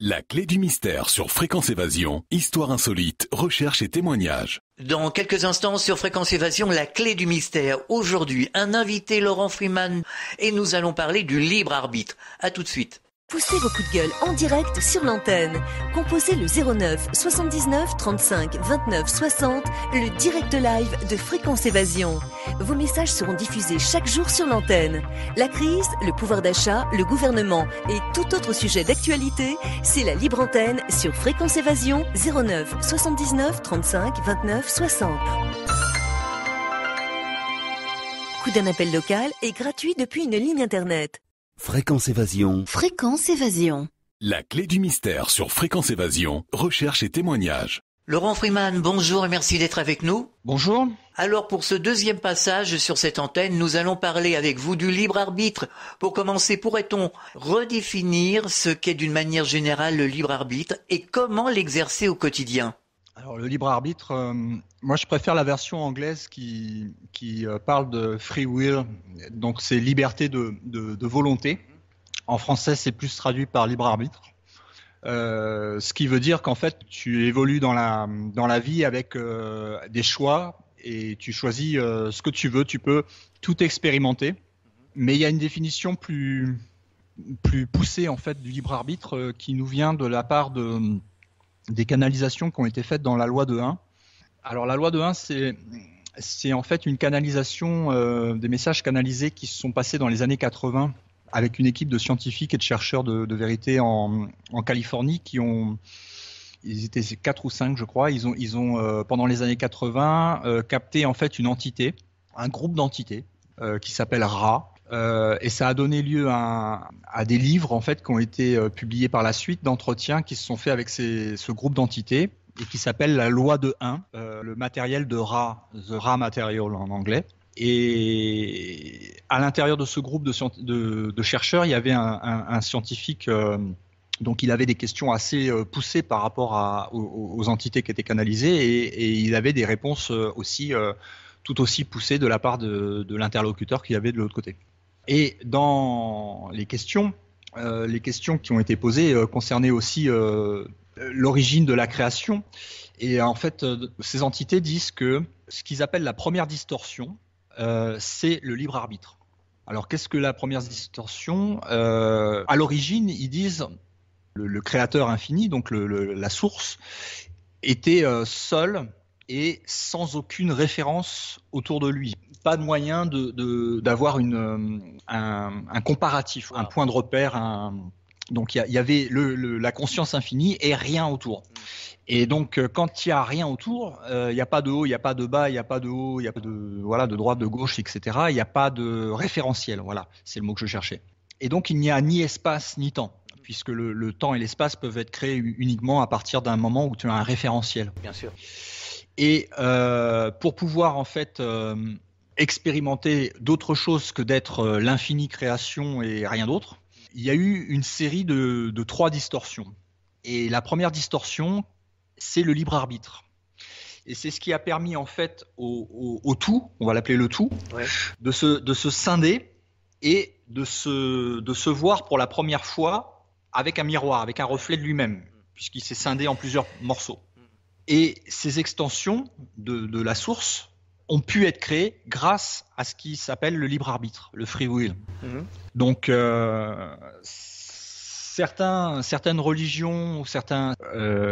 La clé du mystère sur Fréquence Évasion, histoire insolite, recherche et témoignages. Dans quelques instants sur Fréquence Évasion, la clé du mystère. Aujourd'hui, un invité, Laurent Freeman, et nous allons parler du libre arbitre. À tout de suite. Poussez vos coups de gueule en direct sur l'antenne. Composez le 09 79 35 29 60, le direct live de Fréquence Évasion. Vos messages seront diffusés chaque jour sur l'antenne. La crise, le pouvoir d'achat, le gouvernement et tout autre sujet d'actualité, c'est la libre antenne sur Fréquence Évasion 09 79 35 29 60. Coup d'un appel local est gratuit depuis une ligne internet. Fréquence Évasion. Fréquence Évasion. La clé du mystère sur Fréquence Évasion, recherche et témoignages. Laurent Freeman, bonjour et merci d'être avec nous. Bonjour. Alors pour ce deuxième passage sur cette antenne, nous allons parler avec vous du libre arbitre. Pour commencer, pourrait-on redéfinir ce qu'est d'une manière générale le libre arbitre et comment l'exercer au quotidien ? Alors le libre arbitre, moi je préfère la version anglaise qui parle de free will, donc c'est liberté de volonté. En français c'est plus traduit par libre arbitre, ce qui veut dire qu'en fait tu évolues dans la vie avec des choix et tu choisis ce que tu veux, tu peux tout expérimenter, mais il y a une définition plus poussée en fait du libre arbitre qui nous vient de la part des canalisations qui ont été faites dans la loi de 1. Alors la loi de 1, c'est en fait une canalisation des messages canalisés qui se sont passés dans les années 80 avec une équipe de scientifiques et de chercheurs de vérité en Californie ils étaient 4 ou 5 je crois, ils ont pendant les années 80 capté en fait une entité, un groupe d'entités qui s'appelle Ra. Et ça a donné lieu à des livres en fait qui ont été publiés par la suite d'entretiens qui se sont faits avec ce groupe d'entités et qui s'appelle la loi de 1, le matériel de Ra, the Ra material en anglais. Et à l'intérieur de ce groupe de chercheurs, il y avait un scientifique, donc il avait des questions assez poussées par rapport aux entités qui étaient canalisées et il avait des réponses aussi tout aussi poussées de la part de l'interlocuteur qu'il y avait de l'autre côté. Et dans les questions qui ont été posées concernaient aussi l'origine de la création. Et en fait, ces entités disent que ce qu'ils appellent la première distorsion, c'est le libre arbitre. Alors, qu'est-ce que la première distorsion ? À l'origine, ils disent le créateur infini, donc la source, était seul et sans aucune référence autour de lui. Pas de moyen d'avoir un comparatif, un point de repère. Donc il y avait la conscience infinie et rien autour. Et donc quand il n'y a rien autour, il n'y a pas de haut, il n'y a pas de bas, il n'y a pas de haut, il n'y a pas de droite, de gauche, etc. Il n'y a pas de référentiel. Voilà, c'est le mot que je cherchais. Et donc il n'y a ni espace ni temps, puisque le temps et l'espace peuvent être créés uniquement à partir d'un moment où tu as un référentiel. Bien sûr. Et pour pouvoir en fait expérimenter d'autres choses que d'être l'infinie création et rien d'autre, il y a eu une série de 3 distorsions. Et la première distorsion, c'est le libre arbitre. Et c'est ce qui a permis en fait au tout, on va l'appeler le tout, ouais, de se scinder et de se voir pour la première fois avec un miroir, avec un reflet de lui-même, puisqu'il s'est scindé en plusieurs morceaux. Et ces extensions de la source ont pu être créées grâce à ce qui s'appelle le libre arbitre, le free will. Donc, certaines religions ou certains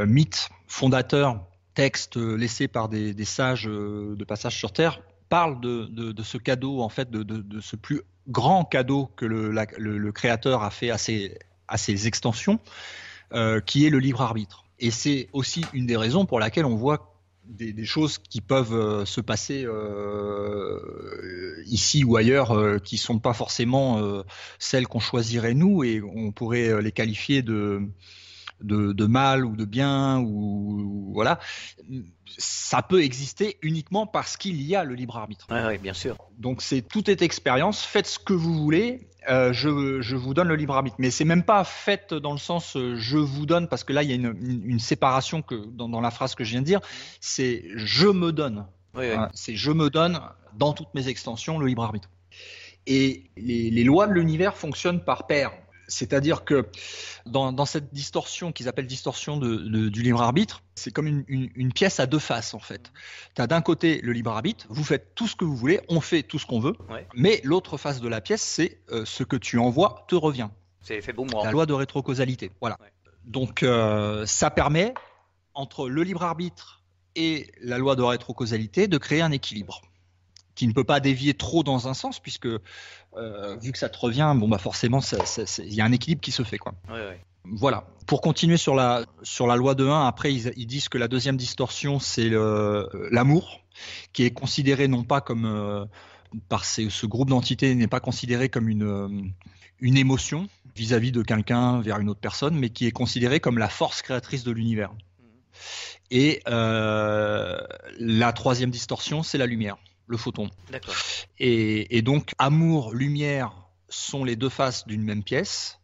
mythes fondateurs, textes laissés par des sages de passage sur Terre, parlent de ce cadeau, en fait, de ce plus grand cadeau que le Créateur a fait à ces extensions, qui est le libre arbitre. Et c'est aussi une des raisons pour laquelle on voit des choses qui peuvent se passer ici ou ailleurs, qui sont pas forcément celles qu'on choisirait nous, et on pourrait les qualifier de mal ou de bien, ou voilà. Ça peut exister uniquement parce qu'il y a le libre arbitre. Oui, bien sûr. Donc tout est expérience. Faites ce que vous voulez. Je vous donne le libre arbitre, mais c'est même pas fait dans le sens je vous donne, parce que là il y a une séparation que dans la phrase que je viens de dire, c'est je me donne. Oui, oui. C'est je me donne dans toutes mes extensions le libre arbitre. Et les lois de l'univers fonctionnent par paires. C'est-à-dire que dans cette distorsion qu'ils appellent distorsion du libre arbitre, c'est comme une pièce à deux faces en fait. Tu as d'un côté le libre arbitre, vous faites tout ce que vous voulez, on fait tout ce qu'on veut, mais l'autre face de la pièce, c'est ce que tu envoies te revient. C'est l'effet boomerang. La loi de rétrocausalité. Voilà. Ouais. Donc ça permet, entre le libre arbitre et la loi de rétrocausalité, de créer un équilibre qui ne peut pas dévier trop dans un sens, puisque vu que ça te revient, forcément, il y a un équilibre qui se fait, quoi. Voilà. Pour continuer sur la loi de 1, après, ils disent que la deuxième distorsion, c'est l'amour, qui est considéré non pas comme, par ce groupe d'entités, n'est pas considéré comme une émotion vis-à-vis de quelqu'un vers une autre personne, mais qui est considéré comme la force créatrice de l'univers. Et la troisième distorsion, c'est la lumière, le photon. D'accord. Et donc, amour, lumière sont les deux faces d'une même pièce.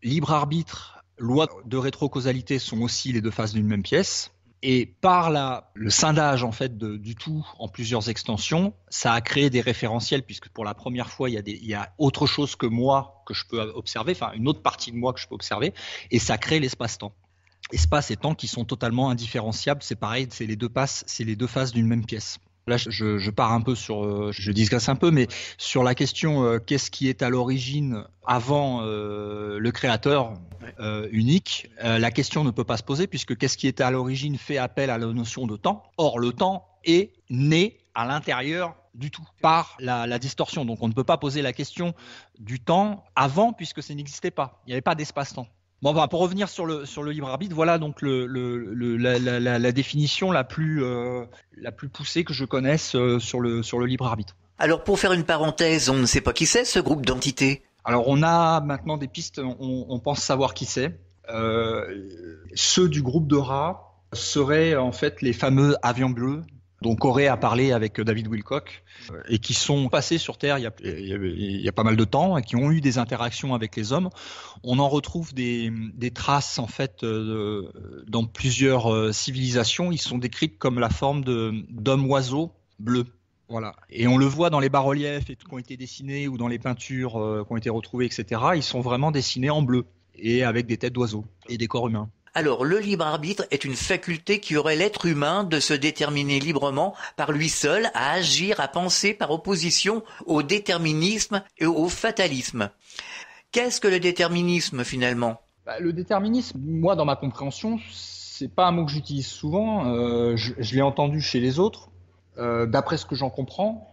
Libre arbitre, loi de rétrocausalité sont aussi les deux faces d'une même pièce. Et par le scindage en fait du tout en plusieurs extensions, ça a créé des référentiels, puisque pour la première fois, il y a autre chose que moi que je peux observer, enfin une autre partie de moi que je peux observer, et ça crée l'espace-temps. Espace et temps qui sont totalement indifférenciables, c'est pareil, c'est les deux faces d'une même pièce. Là, je pars un peu je digresse un peu, mais sur la question qu'est-ce qui est à l'origine avant le créateur unique, la question ne peut pas se poser, puisque qu'est-ce qui est à l'origine fait appel à la notion de temps. Or, le temps est né à l'intérieur du tout par la distorsion. Donc, on ne peut pas poser la question du temps avant, puisque ça n'existait pas. Il n'y avait pas d'espace-temps. Bon, pour revenir sur le libre arbitre, voilà donc la définition la plus poussée que je connaisse sur le libre arbitre. Alors, pour faire une parenthèse, on ne sait pas qui c'est ce groupe d'entités. Alors, on a maintenant des pistes, on pense savoir qui c'est. Ceux du groupe de rats seraient en fait les fameux avions bleus, dont Corée a parlé avec David Wilcock, et qui sont passés sur Terre il y a pas mal de temps et qui ont eu des interactions avec les hommes. On en retrouve des traces en fait dans plusieurs civilisations. Ils sont décrits comme la forme d'hommes-oiseaux bleus. Voilà. Et on le voit dans les bas-reliefs qui ont été dessinés ou dans les peintures qui ont été retrouvées, etc. Ils sont vraiment dessinés en bleu et avec des têtes d'oiseaux et des corps humains. Alors, le libre arbitre est une faculté qui aurait l'être humain de se déterminer librement par lui seul, à agir, à penser par opposition au déterminisme et au fatalisme. Qu'est-ce que le déterminisme finalement ? Le déterminisme, moi dans ma compréhension, c'est pas un mot que j'utilise souvent. Je l'ai entendu chez les autres. D'après ce que j'en comprends,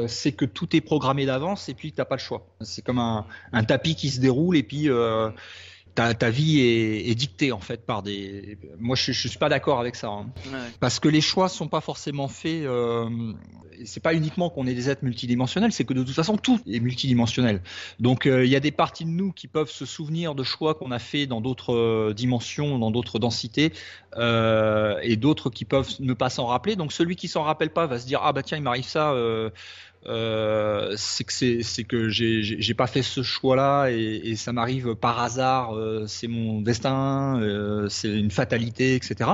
c'est que tout est programmé d'avance et puis t'as pas le choix. C'est comme un tapis qui se déroule et puis ta vie est dictée en fait par des. Moi, je suis pas d'accord avec ça, hein. Ouais. Parce que les choix sont pas forcément faits. C'est pas uniquement qu'on est des êtres multidimensionnels, c'est que de toute façon tout est multidimensionnel. Donc il y a des parties de nous qui peuvent se souvenir de choix qu'on a fait dans d'autres dimensions, dans d'autres densités, et d'autres qui peuvent ne pas s'en rappeler. Donc celui qui s'en rappelle pas va se dire ah bah tiens il m'arrive ça. C'est que j'ai pas fait ce choix-là et ça m'arrive par hasard, c'est mon destin, c'est une fatalité, etc.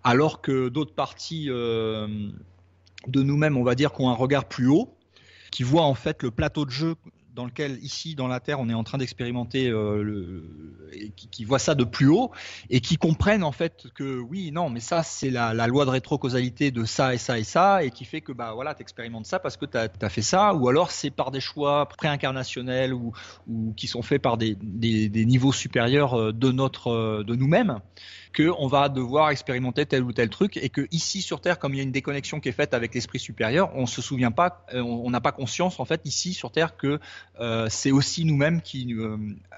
Alors que d'autres parties de nous-mêmes, on va dire, qui ont un regard plus haut, qui voient en fait le plateau de jeu dans lequel, ici, dans la Terre, on est en train d'expérimenter, qui voient ça de plus haut et qui comprennent en fait que oui, non, mais ça, c'est la loi de rétrocausalité de ça et ça et ça, et qui fait que bah voilà, t'expérimentes ça parce que t'as fait ça, ou alors c'est par des choix préincarnationnels ou qui sont faits par des niveaux supérieurs de nous-mêmes, qu'on va devoir expérimenter tel ou tel truc, et que ici sur Terre, comme il y a une déconnexion qui est faite avec l'esprit supérieur, on se souvient pas, on n'a pas conscience en fait ici sur Terre que c'est aussi nous-mêmes qui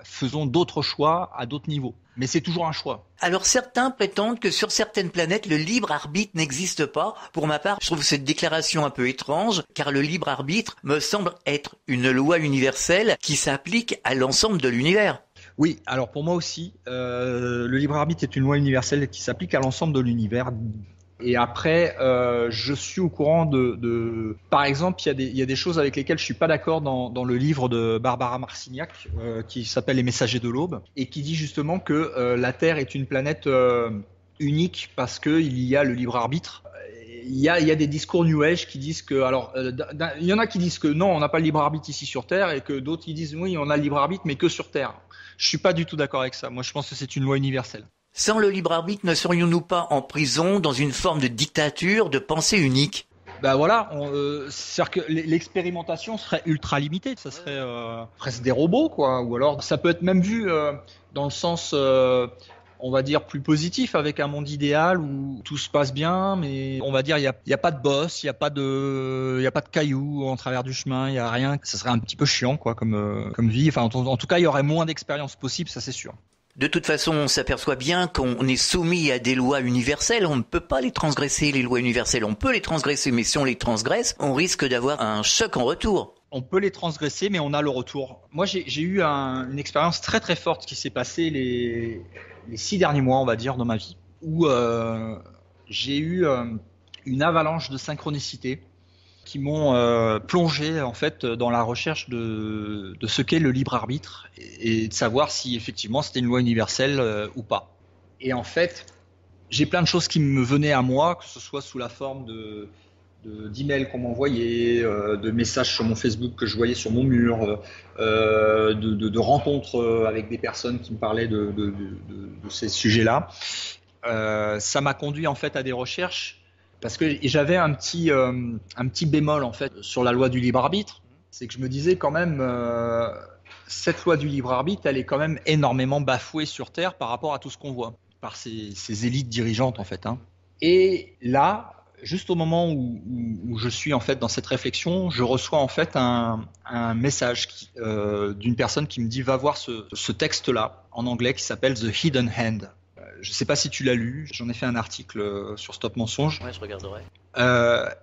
faisons d'autres choix à d'autres niveaux. Mais c'est toujours un choix. Alors certains prétendent que sur certaines planètes, le libre arbitre n'existe pas. Pour ma part, je trouve cette déclaration un peu étrange, car le libre arbitre me semble être une loi universelle qui s'applique à l'ensemble de l'univers. Oui, alors pour moi aussi, le libre arbitre est une loi universelle qui s'applique à l'ensemble de l'univers. Et après, je suis au courant par exemple, il y a des choses avec lesquelles je suis pas d'accord dans le livre de Barbara Marcignac, qui s'appelle Les Messagers de l'Aube, et qui dit justement que la Terre est une planète unique parce que il y a le libre arbitre. il y a des discours New Age qui disent que, alors, il y en a qui disent que non, on n'a pas le libre arbitre ici sur Terre, et que d'autres qui disent oui, on a le libre arbitre, mais que sur Terre. Je suis pas du tout d'accord avec ça. Moi, je pense que c'est une loi universelle. Sans le libre arbitre, ne serions-nous pas en prison dans une forme de dictature, de pensée unique? Ben voilà, c'est-à-dire que l'expérimentation serait ultra limitée, ça serait presque des robots, quoi. Ou alors, ça peut être même vu dans le sens, on va dire, plus positif, avec un monde idéal où tout se passe bien, mais on va dire, il y a pas de boss, il y a pas de cailloux en travers du chemin, il y a rien. Ça serait un petit peu chiant, quoi, comme vie. Enfin, en tout cas, il y aurait moins d'expériences possibles, ça c'est sûr. De toute façon, on s'aperçoit bien qu'on est soumis à des lois universelles. On ne peut pas les transgresser, les lois universelles. On peut les transgresser, mais si on les transgresse, on risque d'avoir un choc en retour. On peut les transgresser, mais on a le retour. Moi, j'ai eu une expérience très très forte qui s'est passée les 6 derniers mois, on va dire, dans ma vie, où j'ai eu une avalanche de synchronicité qui m'ont plongé en fait dans la recherche de ce qu'est le libre arbitre et de savoir si effectivement c'était une loi universelle ou pas. Et en fait, j'ai plein de choses qui me venaient à moi, que ce soit sous la forme d'emails qu'on m'envoyait, de messages sur mon Facebook que je voyais sur mon mur, de rencontres avec des personnes qui me parlaient de ces sujets-là. Ça m'a conduit en fait à des recherches. Parce que j'avais un petit bémol en fait sur la loi du libre arbitre, c'est que je me disais quand même cette loi du libre arbitre, elle est quand même énormément bafouée sur Terre par rapport à tout ce qu'on voit par ces élites dirigeantes en fait. Hein. Et là, juste au moment où je suis en fait dans cette réflexion, je reçois en fait un message d'une personne qui me dit va voir ce texte-là en anglais qui s'appelle The Hidden Hand. Je ne sais pas si tu l'as lu, j'en ai fait un article sur Stop Mensonge. Ouais, je regarderai.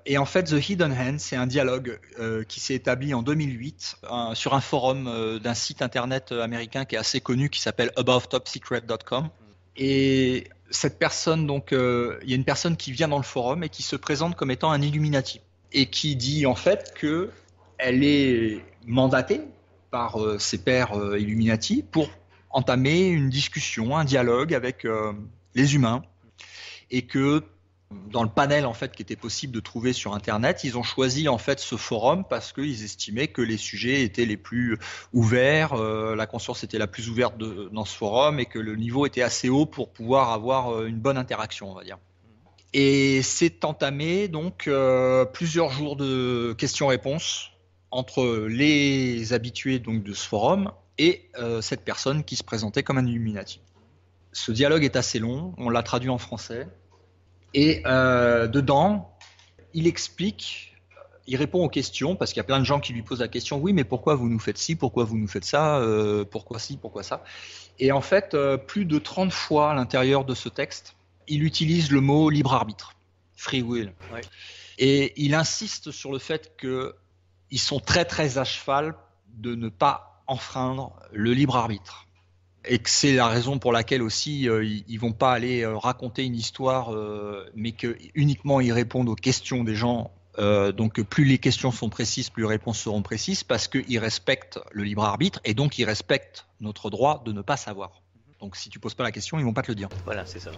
Et en fait, The Hidden Hand, c'est un dialogue qui s'est établi en 2008 sur un forum d'un site internet américain qui est assez connu, qui s'appelle abovtopsecret.com. Et cette personne, donc, il y a une personne qui vient dans le forum et qui se présente comme étant un Illuminati et qui dit en fait qu'elle est mandatée par ses pairs Illuminati pour entamer une discussion, un dialogue avec les humains, et que dans le panel en fait qui était possible de trouver sur Internet, ils ont choisi en fait ce forum parce qu'ils estimaient que les sujets étaient les plus ouverts, la conscience était la plus ouverte dans ce forum et que le niveau était assez haut pour pouvoir avoir une bonne interaction, on va dire. Et c'est entamé donc plusieurs jours de questions-réponses entre les habitués donc de ce forum et cette personne qui se présentait comme un Illuminati. Ce dialogue est assez long, on l'a traduit en français, et dedans, il explique, il répond aux questions, parce qu'il y a plein de gens qui lui posent la question, oui, mais pourquoi vous nous faites ci, pourquoi vous nous faites ça, pourquoi ci, pourquoi ça. Et en fait, plus de 30 fois à l'intérieur de ce texte, il utilise le mot libre arbitre, free will. Ouais. Et il insiste sur le fait qu'ils sont très très à cheval de ne pas enfreindre le libre arbitre et que c'est la raison pour laquelle aussi ils vont pas aller raconter une histoire mais que uniquement ils répondent aux questions des gens, donc plus les questions sont précises, plus les réponses seront précises, parce qu'ils respectent le libre arbitre et donc ils respectent notre droit de ne pas savoir. Donc si tu poses pas la question, ils vont pas te le dire. Voilà, c'est ça.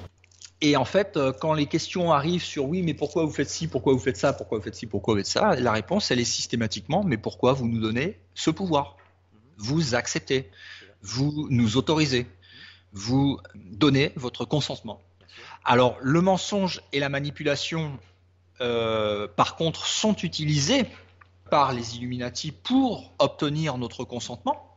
Et en fait, quand les questions arrivent sur oui, mais pourquoi vous faites ci, pourquoi vous faites ça, pourquoi vous faites ci, pourquoi vous faites ça, la réponse elle est systématiquement mais pourquoi vous nous donnez ce pouvoir ? Vous acceptez, vous nous autorisez, vous donnez votre consentement. Alors, le mensonge et la manipulation, par contre, sont utilisés par les Illuminati pour obtenir notre consentement,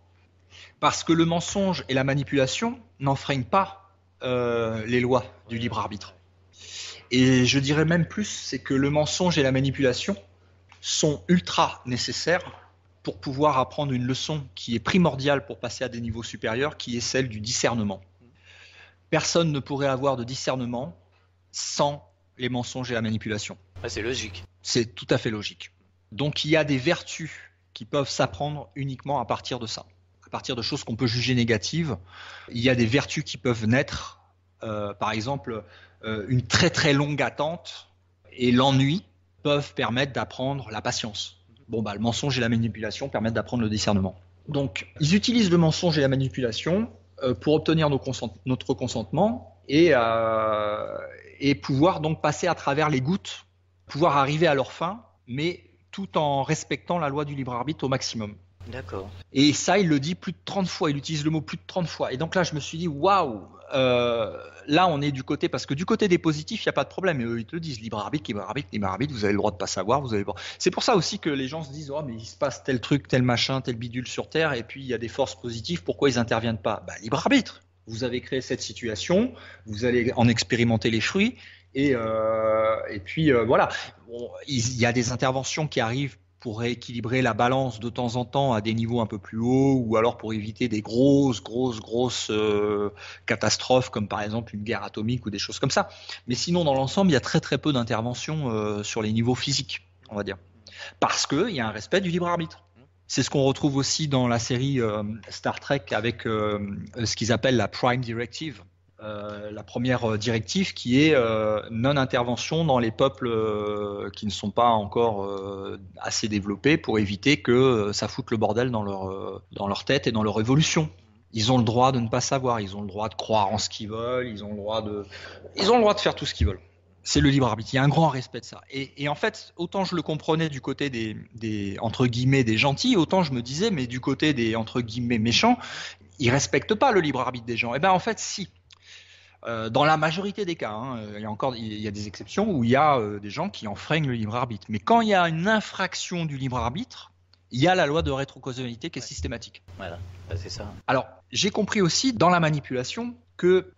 parce que le mensonge et la manipulation n'enfreignent pas les lois du libre arbitre. Et je dirais même plus, c'est que le mensonge et la manipulation sont ultra nécessaires pour pouvoir apprendre une leçon qui est primordiale pour passer à des niveaux supérieurs, qui est celle du discernement. Personne ne pourrait avoir de discernement sans les mensonges et la manipulation. Ah, c'est logique. C'est tout à fait logique. Donc il y a des vertus qui peuvent s'apprendre uniquement à partir de ça. À partir de choses qu'on peut juger négatives, il y a des vertus qui peuvent naître. Par exemple, une très très longue attente et l'ennui peuvent permettre d'apprendre la patience. Bon, le mensonge et la manipulation permettent d'apprendre le discernement. Donc, ils utilisent le mensonge et la manipulation pour obtenir notre consentement et pouvoir donc passer à travers les gouttes pouvoir arriver à leur fin, mais tout en respectant la loi du libre arbitre au maximum. D'accord. Et ça, il le dit plus de 30 fois, il utilise le mot plus de 30 fois. Et donc là, je me suis dit, waouh, là, on est du côté, parce que du côté des positifs, il n'y a pas de problème. Et eux, ils te le disent, libre arbitre, libre arbitre, libre arbitre, vous avez le droit de pas savoir. C'est pour ça aussi que les gens se disent, oh, mais il se passe tel truc, tel machin, tel bidule sur Terre, et puis il y a des forces positives, pourquoi ils n'interviennent pas? Libre arbitre. Vous avez créé cette situation, vous allez en expérimenter les fruits, et puis voilà. Bon, il y a des interventions qui arrivent pour rééquilibrer la balance de temps en temps à des niveaux un peu plus hauts, ou alors pour éviter des grosses catastrophes, comme par exemple une guerre atomique ou des choses comme ça. Mais sinon, dans l'ensemble, il y a très très peu d'interventions sur les niveaux physiques, on va dire. Parce qu'il y a un respect du libre arbitre. C'est ce qu'on retrouve aussi dans la série Star Trek avec ce qu'ils appellent la Prime Directive. La première directive qui est non-intervention dans les peuples qui ne sont pas encore assez développés pour éviter que ça foute le bordel dans leur tête et dans leur évolution. Ils ont le droit de ne pas savoir, ils ont le droit de croire en ce qu'ils veulent, ils ont le droit de faire tout ce qu'ils veulent. C'est le libre arbitre, il y a un grand respect de ça. Et en fait, autant je le comprenais du côté des entre guillemets des gentils, autant je me disais, mais du côté des entre guillemets méchants, ils respectent pas le libre arbitre des gens. Et ben en fait, si. Dans la majorité des cas, il y a des exceptions où il y a des gens qui enfreignent le libre arbitre. Mais quand il y a une infraction du libre arbitre, il y a la loi de rétrocausalité qui est systématique. Voilà, c'est ça. Alors, j'ai compris aussi dans la manipulation que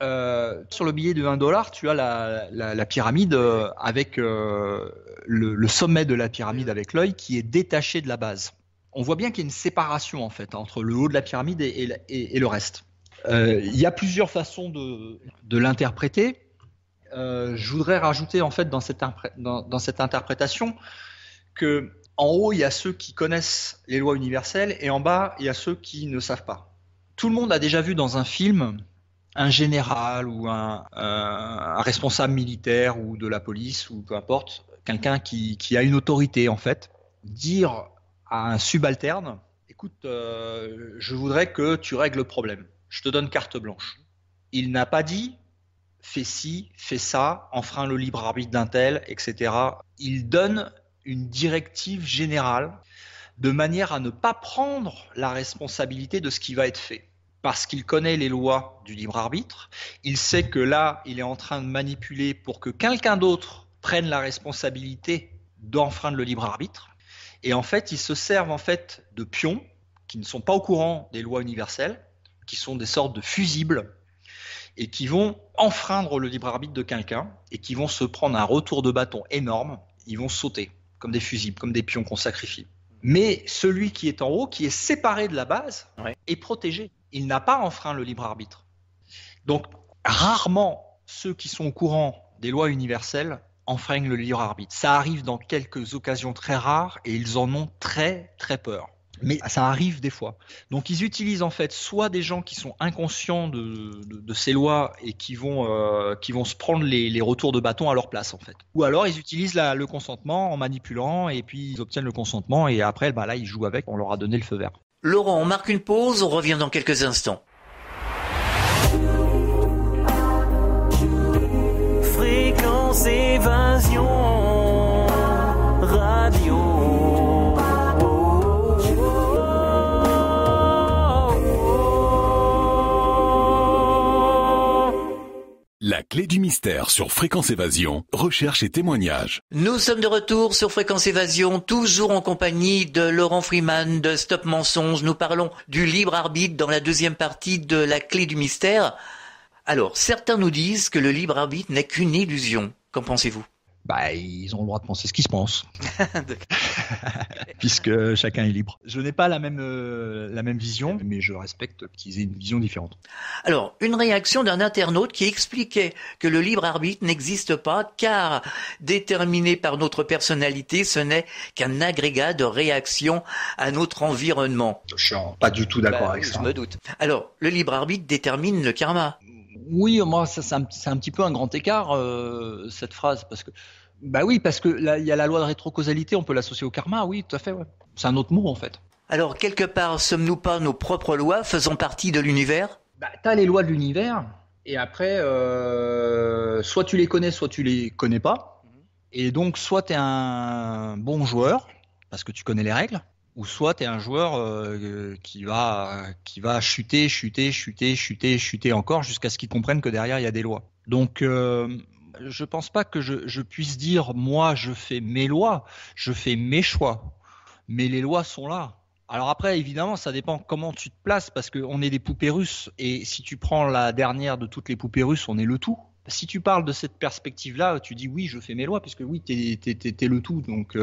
sur le billet de $1, tu as la pyramide avec le sommet de la pyramide avec l'œil qui est détaché de la base. On voit bien qu'il y a une séparation en fait entre le haut de la pyramide et le reste. Il y a plusieurs façons de l'interpréter. Je voudrais rajouter en fait dans cette interprétation que en haut il y a ceux qui connaissent les lois universelles et en bas il y a ceux qui ne savent pas. Tout le monde a déjà vu dans un film un général ou un responsable militaire ou de la police ou peu importe, quelqu'un qui a une autorité en fait, dire à un subalterne, écoute, je voudrais que tu règles le problème. Je te donne carte blanche. Il n'a pas dit fais ci, fais ça, enfreins le libre arbitre d'un tel, etc. Il donne une directive générale de manière à ne pas prendre la responsabilité de ce qui va être fait. Parce qu'il connaît les lois du libre arbitre, il sait que là, il est en train de manipuler pour que quelqu'un d'autre prenne la responsabilité d'enfreindre le libre arbitre. Et en fait, ils se servent en fait de pions qui ne sont pas au courant des lois universelles, qui sont des sortes de fusibles et qui vont enfreindre le libre arbitre de quelqu'un et qui vont se prendre un retour de bâton énorme. Ils vont sauter comme des fusibles, comme des pions qu'on sacrifie. Mais celui qui est en haut, qui est séparé de la base, est protégé. Il n'a pas enfreint le libre arbitre. Donc, rarement ceux qui sont au courant des lois universelles enfreignent le libre arbitre. Ça arrive dans quelques occasions très rares et ils en ont très très peur. Mais ça arrive des fois. Donc ils utilisent en fait soit des gens qui sont inconscients de ces lois et qui vont se prendre les retours de bâton à leur place en fait. Ou alors ils utilisent le consentement en manipulant et puis ils obtiennent le consentement et après là ils jouent avec, on leur a donné le feu vert. Laurent, on marque une pause, on revient dans quelques instants. Fréquence Évasion Radio. La clé du mystère sur Fréquence Évasion, recherche et témoignages. Nous sommes de retour sur Fréquence Évasion, toujours en compagnie de Laurent Freeman de Stop Mensonge. Nous parlons du libre arbitre dans la deuxième partie de la clé du mystère. Alors, certains nous disent que le libre arbitre n'est qu'une illusion. Qu'en pensez-vous ? Ils ont le droit de penser ce qu'ils se pensent. Puisque chacun est libre. Je n'ai pas la même vision, mais je respecte qu'ils aient une vision différente. Alors, une réaction d'un internaute qui expliquait que le libre arbitre n'existe pas car déterminé par notre personnalité, ce n'est qu'un agrégat de réaction à notre environnement. Je suis pas du tout d'accord avec ça. Je me doute. Alors, le libre arbitre détermine le karma. Oui, moi, c'est un petit peu un grand écart, cette phrase, parce que parce que là, il y a la loi de rétrocausalité, on peut l'associer au karma, oui, tout à fait, ouais. C'est un autre mot, en fait. Alors, quelque part, sommes-nous pas nos propres lois faisant partie de l'univers ? T'as les lois de l'univers, et après, soit tu les connais, soit tu les connais pas. Et donc, soit tu es un bon joueur, parce que tu connais les règles, ou soit tu es un joueur qui va chuter encore jusqu'à ce qu'il comprenne que derrière, il y a des lois. Donc, je pense pas que je puisse dire, moi, je fais mes lois, je fais mes choix. Mais les lois sont là. Alors après, évidemment, ça dépend comment tu te places, parce qu'on est des poupées russes, et si tu prends la dernière de toutes les poupées russes, on est le tout. Si tu parles de cette perspective-là, tu dis oui, je fais mes lois, puisque oui, t'es le tout, donc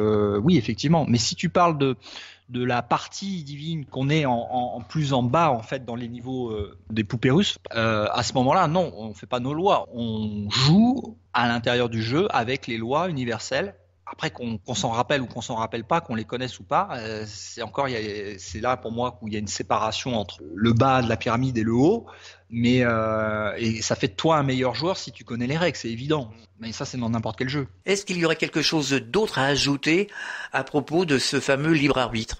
oui, effectivement. Mais si tu parles de la partie divine qu'on est en plus en bas, en fait, dans les niveaux des poupées russes, à ce moment-là, non, on fait pas nos lois. On joue à l'intérieur du jeu avec les lois universelles. Après, qu'on s'en rappelle ou qu'on s'en rappelle pas, qu'on les connaisse ou pas, c'est là pour moi où il y a une séparation entre le bas de la pyramide et le haut. Mais et ça fait de toi un meilleur joueur si tu connais les règles, c'est évident. Mais ça, c'est dans n'importe quel jeu. Est-ce qu'il y aurait quelque chose d'autre à ajouter à propos de ce fameux libre arbitre ?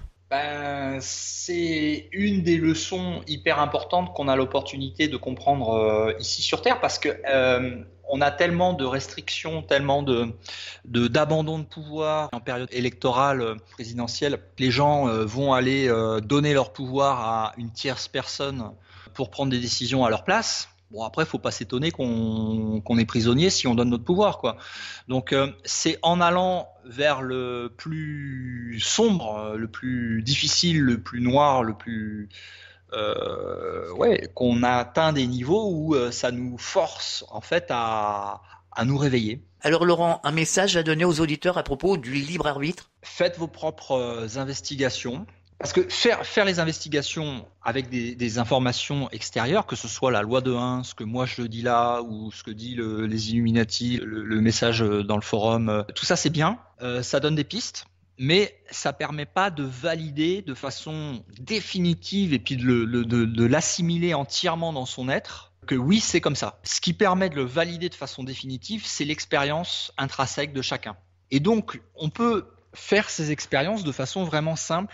C'est une des leçons hyper importantes qu'on a l'opportunité de comprendre ici sur Terre, parce que on a tellement de restrictions, tellement d'abandon de pouvoir en période électorale présidentielle. Les gens vont aller donner leur pouvoir à une tierce personne pour prendre des décisions à leur place. Bon, après, faut pas s'étonner qu'on est prisonnier si on donne notre pouvoir, quoi. Donc, c'est en allant vers le plus sombre, le plus difficile, le plus noir, le plus qu'on a atteint des niveaux où ça nous force en fait à nous réveiller. Alors Laurent, un message à donner aux auditeurs à propos du libre arbitre ? Faites vos propres investigations. Parce que faire les investigations avec des informations extérieures, que ce soit la loi de 1, ce que moi je dis là, ou ce que dit les Illuminati, le message dans le forum, tout ça c'est bien, ça donne des pistes, mais ça permet pas de valider de façon définitive et puis de l'assimiler entièrement dans son être, que oui c'est comme ça. Ce qui permet de le valider de façon définitive, c'est l'expérience intrinsèque de chacun. Et donc on peut faire ces expériences de façon vraiment simple,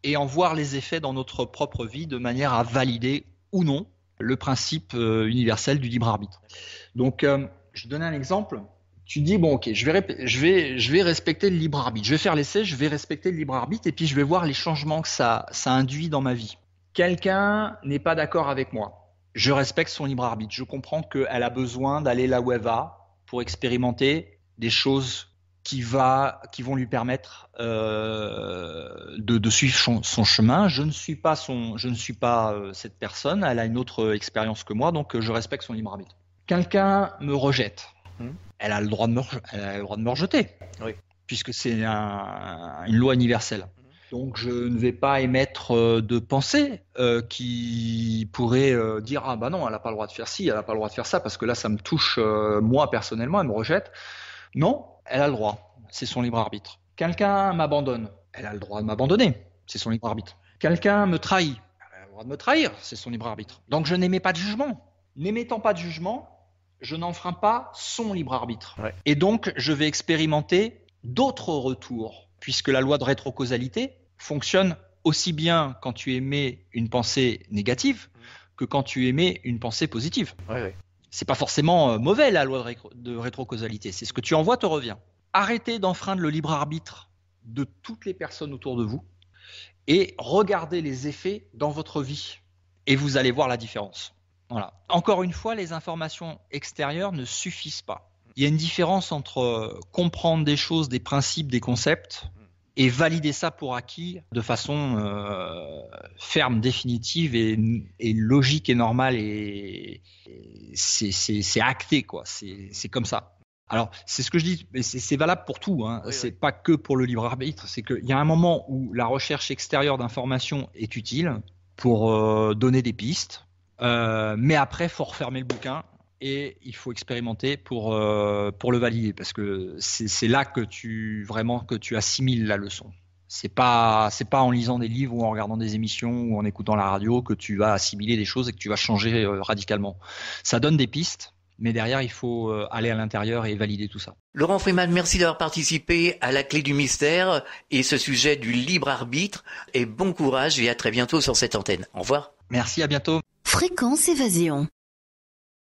et en voir les effets dans notre propre vie de manière à valider ou non le principe universel du libre arbitre. Donc, je vais donner un exemple. Tu dis, bon, ok, je vais respecter le libre arbitre. Je vais faire l'essai, je vais respecter le libre arbitre et puis je vais voir les changements que ça induit dans ma vie. Quelqu'un n'est pas d'accord avec moi. Je respecte son libre arbitre. Je comprends qu'elle a besoin d'aller là où elle va pour expérimenter des choses qui vont lui permettre de suivre son chemin. Je ne suis pas cette personne. Elle a une autre expérience que moi, donc je respecte son libre arbitre. Quelqu'un me rejette. Elle a le droit de me rejeter, oui, puisque c'est une loi universelle. Donc je ne vais pas émettre de pensée qui pourrait dire ah bah non, elle n'a pas le droit de faire ci, elle n'a pas le droit de faire ça, parce que là ça me touche moi personnellement, elle me rejette. Non. Elle a le droit, c'est son libre arbitre. Quelqu'un m'abandonne, elle a le droit de m'abandonner, c'est son libre arbitre. Quelqu'un me trahit, elle a le droit de me trahir, c'est son libre arbitre. Donc je n'émets pas de jugement. N'émettant pas de jugement, je n'enfreins pas son libre arbitre. Ouais. Et donc je vais expérimenter d'autres retours, puisque la loi de rétrocausalité fonctionne aussi bien quand tu émets une pensée négative que quand tu émets une pensée positive. Ouais. C'est pas forcément mauvais la loi de rétrocausalité, c'est ce que tu envoies te revient. Arrêtez d'enfreindre le libre arbitre de toutes les personnes autour de vous et regardez les effets dans votre vie et vous allez voir la différence. Voilà. Encore une fois, les informations extérieures ne suffisent pas. Il y a une différence entre comprendre des choses, des principes, des concepts et valider ça pour acquis de façon ferme, définitive et logique et normale et c'est acté quoi. C'est comme ça. Alors c'est ce que je dis, mais c'est valable pour tout. Hein. Oui, c'est pas que pour le libre arbitre. C'est qu'il y a un moment où la recherche extérieure d'informations est utile pour donner des pistes, mais après faut refermer le bouquin. Et il faut expérimenter pour le valider, parce que c'est là que tu assimiles la leçon. C'est pas en lisant des livres ou en regardant des émissions ou en écoutant la radio que tu vas assimiler des choses et que tu vas changer radicalement. Ça donne des pistes, mais derrière il faut aller à l'intérieur et valider tout ça. Laurent Freeman, merci d'avoir participé à la clé du mystère et ce sujet du libre arbitre. Et bon courage et à très bientôt sur cette antenne. Au revoir. Merci, à bientôt. Fréquence Évasion.